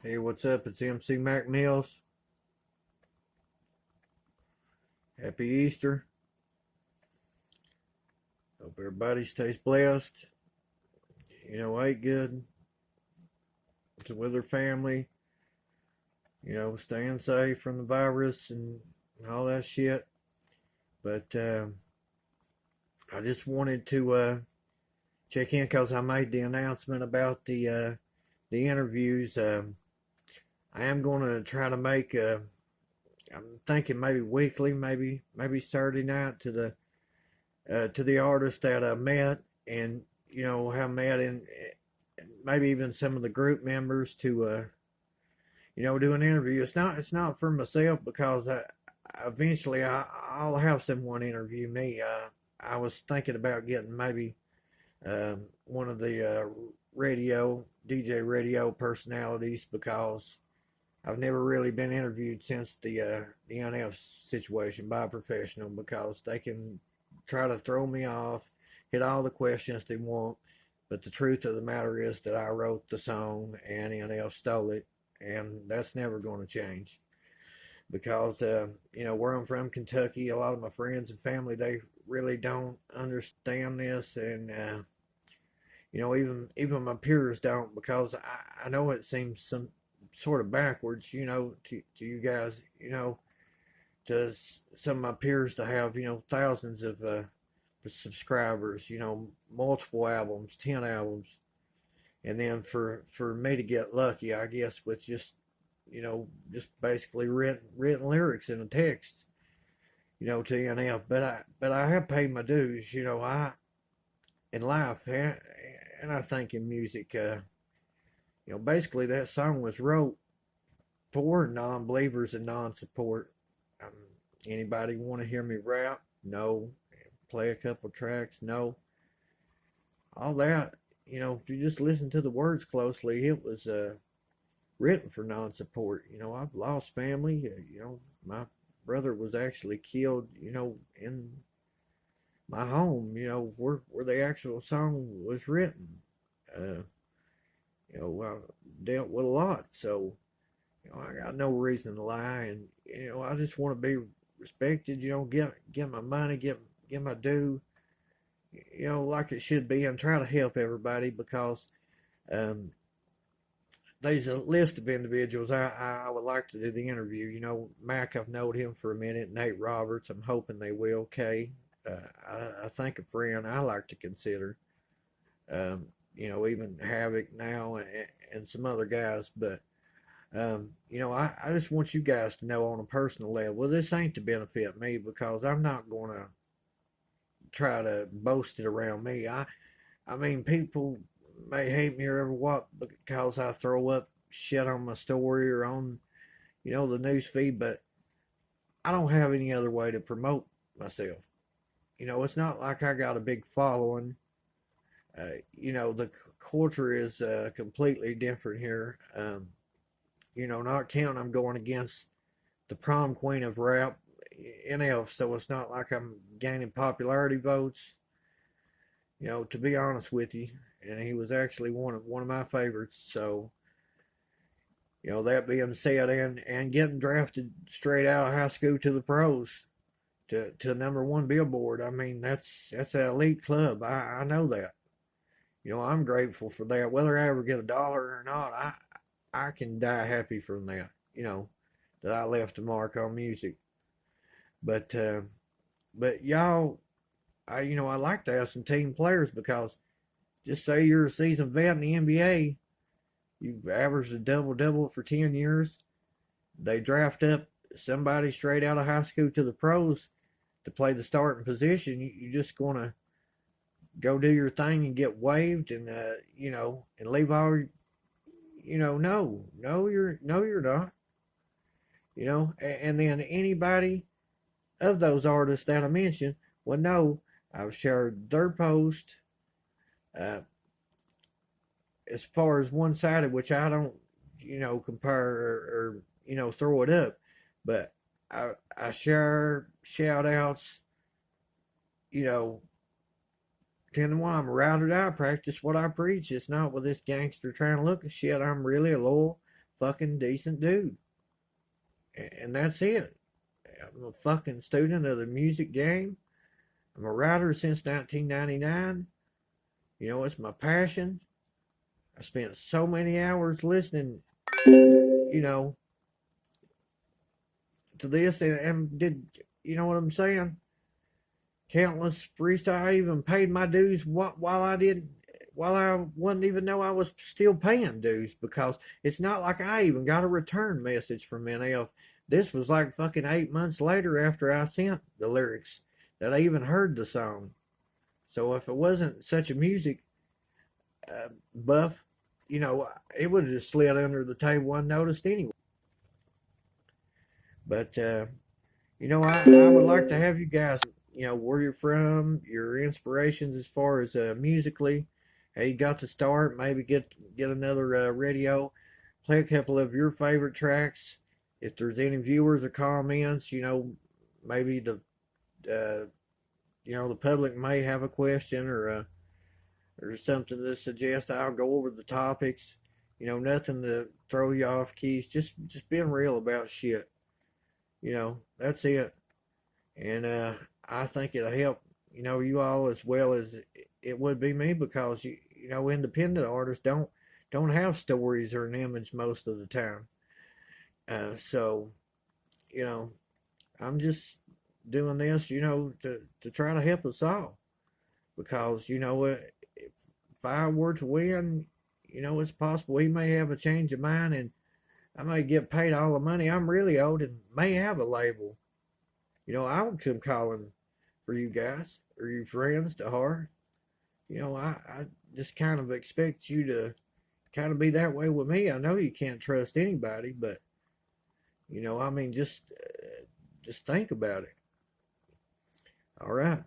Hey, what's up? It's MC Mills. Happy Easter. Hope everybody stays blessed. Ate good. With their family. Staying safe from the virus and all that shit. But I just wanted to check in because I made the announcement about the interviews. I am going to try to make. I'm thinking maybe weekly, maybe Saturday night to the artists that I met and have met and maybe even some of the group members to do an interview. It's not for myself because I'll have someone interview me. I was thinking about getting maybe one of the DJ radio personalities because I've never really been interviewed since the NF situation by a professional because they can try to throw me off, hit all the questions they want, but the truth of the matter is that I wrote the song and NF stole it, and that's never going to change because where I'm from, Kentucky, a lot of my friends and family they really don't understand this, and even my peers don't because I know it seems some sort of backwards, to you guys, to some of my peers to have, thousands of subscribers, multiple albums, 10 albums. And then for me to get lucky, I guess, with just basically written lyrics in a text, to NF. But I have paid my dues, in life, and I think in music, basically that song was wrote for non-believers and non-support. Um, Anybody want to hear me rap? No. Play a couple tracks? No. All that, if you just listen to the words closely, it was written for non-support. I've lost family. My brother was actually killed. In my home. Where the actual song was written. Uh, I dealt with a lot, so I got no reason to lie, and I just want to be respected. Get my money, get my due, like it should be, and try to help everybody because um, there's a list of individuals I would like to do the interview. Mac, I've known him for a minute. Nate Roberts, I'm hoping they will. Kay, I think a friend I like to consider. Even Havoc now and some other guys, but I just want you guys to know on a personal level, well, this ain't to benefit me because I'm not going to try to boast it around me. I mean, people may hate me or ever what because I throw up shit on my story or on, the news feed, but I don't have any other way to promote myself. It's not like I got a big following. The culture is completely different here. Not counting I'm going against the prom queen of rap, NF, so it's not like I'm gaining popularity votes. To be honest with you, and he was actually one of my favorites. So, that being said, and getting drafted straight out of high school to the pros to number one Billboard. I mean, that's an elite club. I know that. I'm grateful for that. Whether I ever get a dollar or not, I can die happy from that. That I left a mark on music. But y'all, I like to have some team players because just say you're a seasoned vet in the NBA, you've averaged a double double for 10 years. They draft up somebody straight out of high school to the pros to play the starting position. You're just gonna go do your thing and get waived and and leave all you're not. And then anybody of those artists that I mentioned will know I've shared their post uh, as far as one sided, which I don't, compare or throw it up, but I share shout outs, you know, telling why I'm a ride or die, practice what I preach. It's not with this gangster trying to look at shit. I'm really a loyal, fucking decent dude. And that's it. I'm a fucking student of the music game. I'm a writer since 1999. You know, it's my passion. I spent so many hours listening, you know, to this and did, you know what I'm saying? Countless freestyle. I even paid my dues while I wouldn't even know I was still paying dues, because it's not like I even got a return message from NF. This was like fucking 8 months later after I sent the lyrics that I even heard the song. So if it wasn't such a music buff, you know, it would have just slid under the table unnoticed anyway. But, you know, I would like to have you guys, you know, where you're from, your inspirations as far as musically, how you got to start, maybe get another radio, play a couple of your favorite tracks. If there's any viewers or comments, you know, maybe uh, you know, the public may have a question or something to suggest. I'll go over the topics. You know, nothing to throw you off keys. Just being real about shit. You know, that's it. And I think it'll help, you know, you all as well as it would be me, because you know, independent artists don't have stories or an image most of the time. So, you know, I'm just doing this, you know, to try to help us all, because you know, if I were to win, you know, it's possible he may have a change of mind, and I may get paid all the money I'm really owed and may have a label. You know, I would come calling for you guys or your friends to heart. You know, I just kind of expect you to kind of be that way with me. I know you can't trust anybody, but you know, I mean, just think about it. All right.